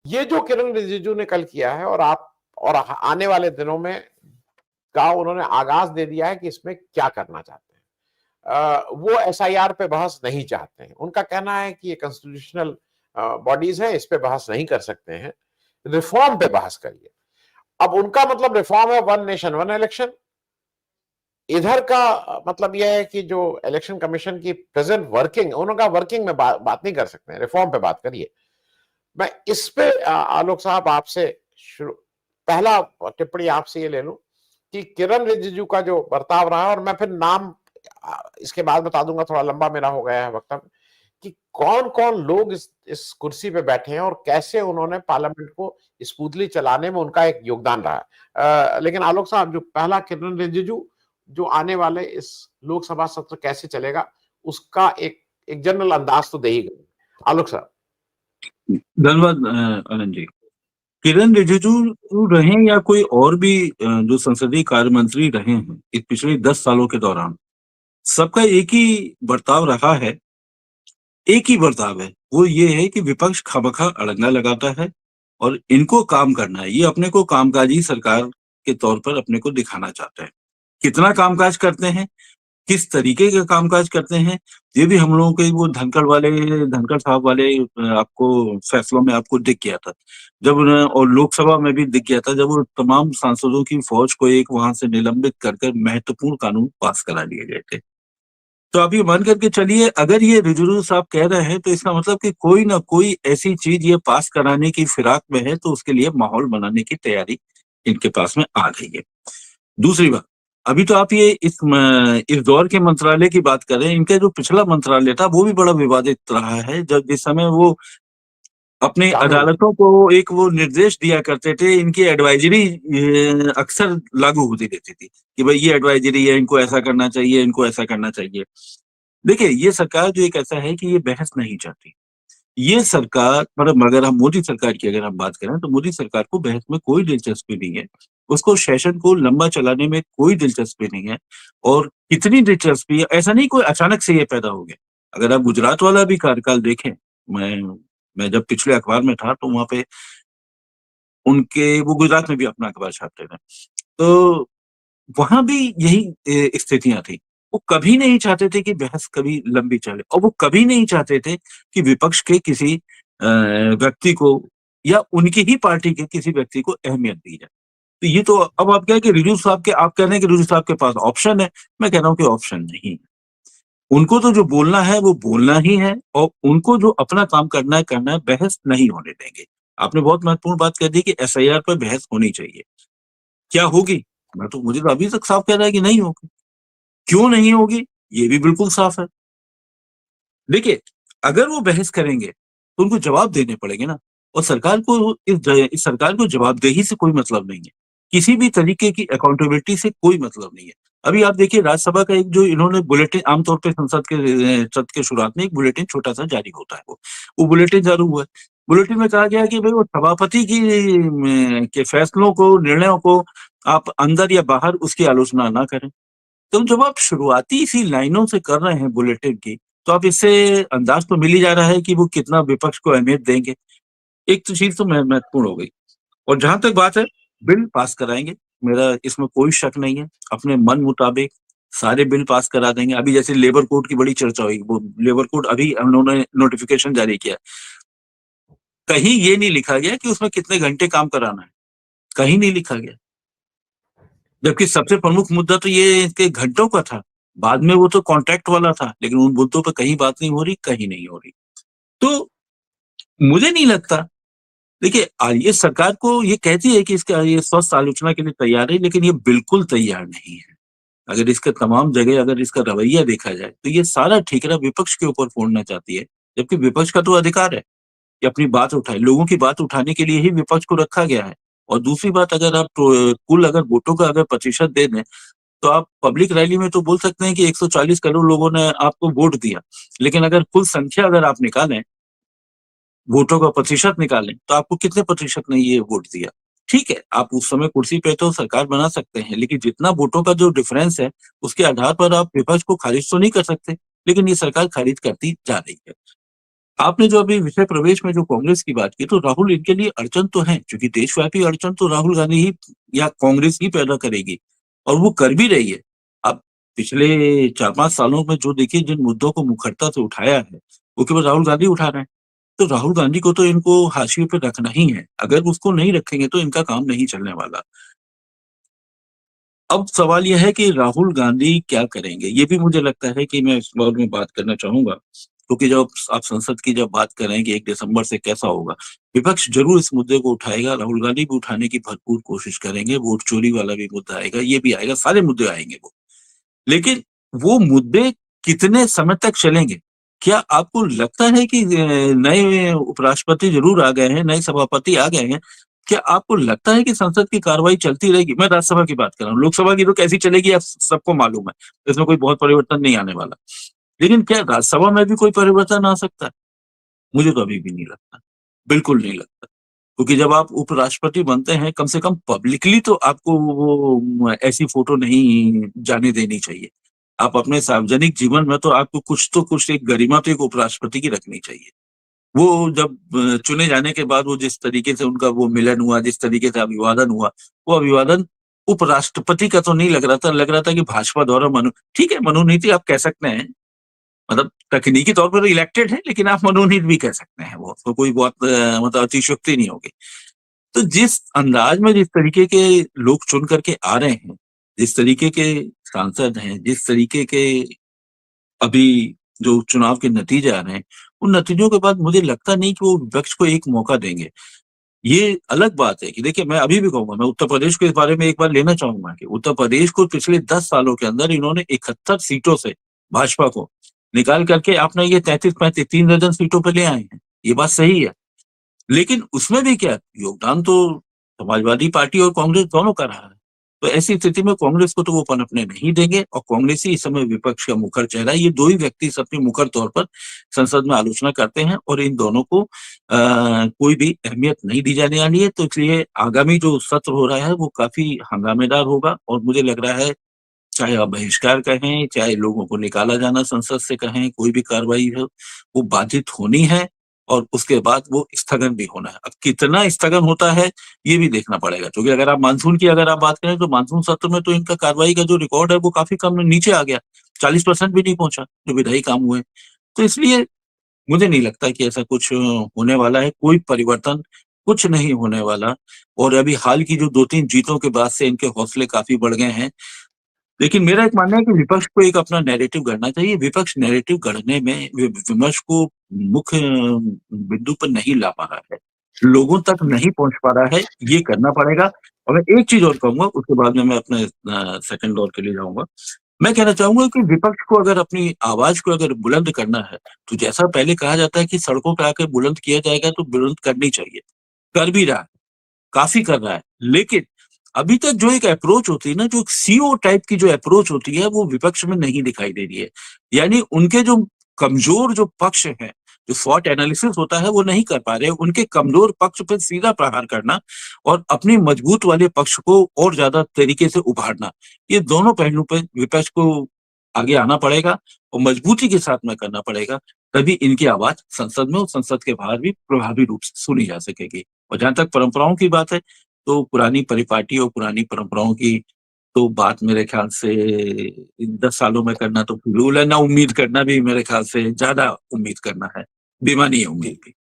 ये जो किरण रिजिजू ने कल किया है, और आने वाले दिनों में का उन्होंने आगाज दे दिया है कि इसमें क्या करना चाहते हैं। वो एसआईआर पे बहस नहीं चाहते हैं। उनका कहना है कि ये कॉन्स्टिट्यूशनल बॉडीज है, इस पे बहस नहीं कर सकते हैं, रिफॉर्म पे बहस करिए। अब उनका मतलब रिफॉर्म है वन नेशन वन इलेक्शन। इधर का मतलब यह है कि जो इलेक्शन कमीशन की प्रेजेंट वर्किंग, उनका वर्किंग में बात नहीं कर सकते हैं, रिफॉर्म पे बात करिए। मैं इस पे आलोक साहब आपसे पहला टिप्पणी आपसे ये ले लूं कि किरण रिजिजू का जो बर्ताव रहा है, और मैं फिर नाम इसके बाद बता दूंगा, थोड़ा लंबा मेरा हो गया है वक्तव्य, कि कौन कौन लोग इस कुर्सी पे बैठे हैं और कैसे उन्होंने पार्लियामेंट को स्मूथली चलाने में उनका एक योगदान रहा है। लेकिन आलोक साहब, जो पहला किरण रिजिजू, जो आने वाले इस लोकसभा सत्र कैसे चलेगा, उसका एक जनरल अंदाज तो दे ही गए आलोक साहब। धन्यवाद आनंद जी। किरण रिजिजू रहे या कोई और भी जो संसदीय कार्य मंत्री रहे हैं इस पिछले 10 सालों के दौरान, सबका एक ही बर्ताव रहा है। एक ही बर्ताव है, वो ये है कि विपक्ष खामखा अड़ंगा लगाता है और इनको काम करना है। ये अपने को कामकाजी सरकार के तौर पर अपने को दिखाना चाहते हैं। कितना कामकाज करते हैं, किस तरीके का कामकाज करते हैं, ये भी हम लोगों के वो धनखड़ साहब वाले आपको फैसलों में आपको दिख गया था जब और लोकसभा में भी दिख गया था जब वो तमाम सांसदों की फौज को एक वहां से निलंबित कर महत्वपूर्ण कानून पास करा लिए गए थे। तो आप ये मान करके चलिए, अगर ये रिजिजू साहब कह रहे हैं तो इसका मतलब कि कोई ना कोई ऐसी चीज ये पास कराने की फिराक में है, तो उसके लिए माहौल बनाने की तैयारी इनके पास में आ गई है। दूसरी बात, अभी तो आप ये इस दौर के मंत्रालय की बात कर रहे हैं। इनका जो पिछला मंत्रालय था वो भी बड़ा विवादित रहा है। जब जिस समय वो अपने अदालतों को एक वो निर्देश दिया करते थे, इनकी एडवाइजरी अक्सर लागू होती रहती थी कि भाई ये एडवाइजरी है, इनको ऐसा करना चाहिए, इनको ऐसा करना चाहिए। देखिए, ये सरकार जो एक ऐसा है कि ये बहस नहीं चाहती। ये सरकार मतलब अगर हम मोदी सरकार की अगर हम बात करें तो मोदी सरकार को बहस में कोई दिलचस्पी नहीं है। उसको सेशन को लंबा चलाने में कोई दिलचस्पी नहीं है। और कितनी दिलचस्पी है, ऐसा नहीं कोई अचानक से ये पैदा हो गया। अगर आप गुजरात वाला भी कार्यकाल देखें, मैं मैं जब पिछले अखबार में था तो वहां पे उनके वो गुजरात में भी अपना अखबार छापते थे, तो वहां भी यही स्थितियां थी। वो कभी नहीं चाहते थे कि बहस कभी लंबी चले, और वो कभी नहीं चाहते थे कि विपक्ष के किसी व्यक्ति को या उनकी ही पार्टी के किसी व्यक्ति को अहमियत दी जाए। तो ये तो अब आप कह कि रिजिजू साहब के आप कह रहे हैं कि रिजिजू साहब के पास ऑप्शन है। मैं कह रहा हूँ कि ऑप्शन नहीं है। उनको तो जो बोलना है वो बोलना ही है, और उनको जो अपना काम करना है, बहस नहीं होने देंगे। आपने बहुत महत्वपूर्ण बात कह दी कि एसआईआर पर बहस होनी चाहिए। क्या होगी? मुझे तो अभी तक साफ कह रहा है कि नहीं होगी। क्यों नहीं होगी, ये भी बिल्कुल साफ है। देखिए, अगर वो बहस करेंगे तो उनको जवाब देने पड़ेंगे ना। और सरकार को इस सरकार को जवाबदेही से कोई मतलब नहीं है। किसी भी तरीके की अकाउंटेबिलिटी से कोई मतलब नहीं है। अभी आप देखिए, राज्यसभा का एक जो इन्होंने बुलेटिन, आमतौर पे संसद के सत्र के शुरुआत में एक बुलेटिन छोटा सा जारी होता है, वो बुलेटिन जारी हुआ है। बुलेटिन में कहा गया कि भाई वो सभापति की के फैसलों को, निर्णयों को आप अंदर या बाहर उसकी आलोचना ना करें। तो जब आप शुरुआती इसी लाइनों से कर रहे हैं बुलेटिन की, तो आप इससे अंदाज तो मिल ही जा रहा है कि वो कितना विपक्ष को अहमियत देंगे। एक तो चीज तो महत्वपूर्ण हो गई। और जहां तक बात है, बिल पास कराएंगे, मेरा इसमें कोई शक नहीं है। अपने मन मुताबिक सारे बिल पास करा देंगे। अभी जैसे लेबर कोड की बड़ी चर्चा हुई, वो लेबर कोड अभी उन्होंने नोटिफिकेशन जारी किया। कहीं ये नहीं लिखा गया कि उसमें कितने घंटे काम कराना है, कहीं नहीं लिखा गया। जबकि सबसे प्रमुख मुद्दा तो ये इसके घंटों का था। बाद में वो तो कॉन्ट्रैक्ट वाला था, लेकिन उन मुद्दों पर कहीं बात नहीं हो रही, कहीं नहीं हो रही। तो मुझे नहीं लगता। देखिए, ये सरकार को ये कहती है कि इसका ये स्वस्थ आलोचना के लिए तैयार है, लेकिन ये बिल्कुल तैयार नहीं है। अगर इसका तमाम जगह अगर इसका रवैया देखा जाए तो ये सारा ठीकरा विपक्ष के ऊपर फोड़ना चाहती है। जबकि विपक्ष का तो अधिकार है कि अपनी बात उठाए। लोगों की बात उठाने के लिए ही विपक्ष को रखा गया है। और दूसरी बात, अगर आप कुल अगर वोटों का अगर प्रतिशत दे दें, तो आप पब्लिक रैली में तो बोल सकते हैं कि 140 करोड़ लोगों ने आपको वोट दिया। लेकिन अगर कुल संख्या अगर आप निकालें, वोटों का प्रतिशत निकालें, तो आपको कितने प्रतिशत ने ये वोट दिया? ठीक है, आप उस समय कुर्सी पे तो सरकार बना सकते हैं, लेकिन जितना वोटों का जो डिफरेंस है, उसके आधार पर आप विपक्ष को खारिज तो नहीं कर सकते। लेकिन ये सरकार खारिज करती जा रही है। आपने जो अभी विषय प्रवेश में जो कांग्रेस की बात की, तो राहुल इनके लिए अड़चन तो है, क्योंकि देशव्यापी अड़चन तो राहुल गांधी ही या कांग्रेस ही पैदा करेगी, और वो कर भी रही है। अब पिछले 4-5 सालों में जो देखिए जिन मुद्दों को मुखरता से उठाया है, वो केवल राहुल गांधी उठा रहे हैं। तो राहुल गांधी को तो इनको हाशिए पे रखना ही है। अगर उसको नहीं रखेंगे तो इनका काम नहीं चलने वाला। अब सवाल यह है कि राहुल गांधी क्या करेंगे? ये भी मुझे लगता है कि मैं इस बारे में बात करना चाहूँगा, क्योंकि जब आप संसद की जब बात कर रहे हैं कि 1 दिसंबर से कैसा होगा, विपक्ष ज़रूर इस मुद्दे को उठाएगा, राहुल गांधी भी उठाने की भरपूर कोशिश करेंगे, वोट चोरी वाला भी मुद्दा आएगा, ये भी आएगा, सारे मुद्दे आएँगे वो। लेकिन वो मुद्दे कितने समय तक चलेंगे? क्या आपको लगता है कि नए उपराष्ट्रपति ज़रूर आ गए हैं, नए सभापति आ गए हैं, क्या आपको लगता है कि संसद की कार्रवाई चलती रहेगी? मैं राज्यसभा की बात कर रहा हूँ, लोकसभा की तो कैसी चलेगी आप सबको मालूम है, इसमें कोई बहुत परिवर्तन नहीं आने वाला। लेकिन क्या राज्यसभा में भी कोई परिवर्तन आ सकता है? मुझे तो अभी भी नहीं लगता, बिल्कुल नहीं लगता। क्योंकि जब आप उपराष्ट्रपति बनते हैं, कम से कम पब्लिकली तो आपको वो ऐसी फोटो नहीं जाने देनी चाहिए। आप अपने सार्वजनिक जीवन में तो कुछ एक गरिमा तो एक उपराष्ट्रपति की रखनी चाहिए। वो जब चुने जाने के बाद वो जिस तरीके से उनका वो मिलन हुआ, जिस तरीके से अभिवादन हुआ, वो अभिवादन उपराष्ट्रपति का तो नहीं लग रहा था, लग रहा था कि भाजपा द्वारा ठीक है, मनोनीति आप कह सकते हैं, मतलब तकनीकी तौर पर इलेक्टेड है, लेकिन आप मनोनीत भी कह सकते हैं वो, तो कोई बहुत मतलब अतिशयोक्ति नहीं होगी। तो जिस अंदाज में जिस तरीके के लोग चुन करके आ रहे हैं, जिस तरीके के सांसद हैं, जिस तरीके के अभी जो चुनाव के नतीजे आ रहे हैं, उन नतीजों के बाद मुझे लगता नहीं कि वो विपक्ष को एक मौका देंगे। ये अलग बात है कि देखिए, मैं अभी भी कहूँगा, मैं उत्तर प्रदेश को इस बारे में एक बार लेना चाहूँगा कि उत्तर प्रदेश को पिछले 10 सालों के अंदर इन्होंने 71 सीटों से भाजपा को निकाल करके अपना ये 33-35 3 दर्जन सीटों पे ले आए हैं। ये बात सही है। लेकिन उसमें भी क्या योगदान तो समाजवादी पार्टी और कांग्रेस दोनों का रहा है। तो ऐसी स्थिति में कांग्रेस को तो वो पनपने नहीं देंगे, और कांग्रेस ही इस समय विपक्ष का मुखर चेहरा है। ये 2 ही व्यक्ति सबसे मुखर तौर पर संसद में आलोचना करते हैं, और इन दोनों को कोई भी अहमियत नहीं दी जाने वाली है। तो इसलिए आगामी जो सत्र हो रहा है वो काफ़ी हंगामेदार होगा, और मुझे लग रहा है चाहे आप बहिष्कार कहें, चाहे लोगों को निकाला जाना संसद से कहें, कोई भी कार्रवाई हो, वो बाधित होनी है, और उसके बाद वो स्थगन भी होना है। अब कितना स्थगन होता है, ये भी देखना पड़ेगा, क्योंकि अगर आप मानसून की अगर आप बात करें, तो मानसून सत्र में तो इनका कार्रवाई का जो रिकॉर्ड है, वो काफ़ी कम नीचे आ गया। 40% भी नहीं पहुँचा, जो विधायी काम हुए। तो इसलिए मुझे नहीं लगता कि ऐसा कुछ होने वाला है, कोई परिवर्तन कुछ नहीं होने वाला, और अभी हाल की जो 2-3 जीतों के बाद से इनके हौसले काफ़ी बढ़ गए हैं। लेकिन मेरा एक मानना है कि विपक्ष को एक अपना नैरेटिव गढ़ना चाहिए। विपक्ष नैरेटिव गढ़ने में विमर्श को मुख्य बिंदु पर नहीं ला पा रहा है, लोगों तक नहीं पहुंच पा रहा है, ये करना पड़ेगा। और मैं एक चीज और कहूंगा, उसके बाद में मैं अपने सेकंड दौर के लिए जाऊंगा। मैं कहना चाहूंगा कि विपक्ष को अगर अपनी आवाज को अगर बुलंद करना है, तो जैसा पहले कहा जाता है कि सड़कों पे आकर बुलंद किया जाएगा, तो बुलंद करनी चाहिए, कर भी रहा है, काफ़ी कर रहा है। लेकिन अभी तक जो एक अप्रोच होती है ना, जो एक सीईओ टाइप की जो अप्रोच होती है, वो विपक्ष में नहीं दिखाई दे रही है। यानी उनके जो कमज़ोर जो पक्ष हैं, जो स्वॉट एनालिसिस होता है, वो नहीं कर पा रहे। उनके कमज़ोर पक्ष पे सीधा प्रहार करना, और अपनी मजबूत वाले पक्ष को और ज़्यादा तरीके से उभारना, ये दोनों पहलू पे विपक्ष को आगे आना पड़ेगा, और मजबूती के साथ में करना पड़ेगा। तभी इनकी आवाज़ संसद में और संसद के बाहर भी प्रभावी रूप से सुनी जा सकेगी। और जहाँ तक परंपराओं की बात है, तो पुरानी परिपाटी और पुरानी परंपराओं की तो बात मेरे ख्याल से इन 10 सालों में करना तो फिजूल है, ना उम्मीद करना भी मेरे ख्याल से ज़्यादा उम्मीद करना है, बेमानी है उम्मीद भी।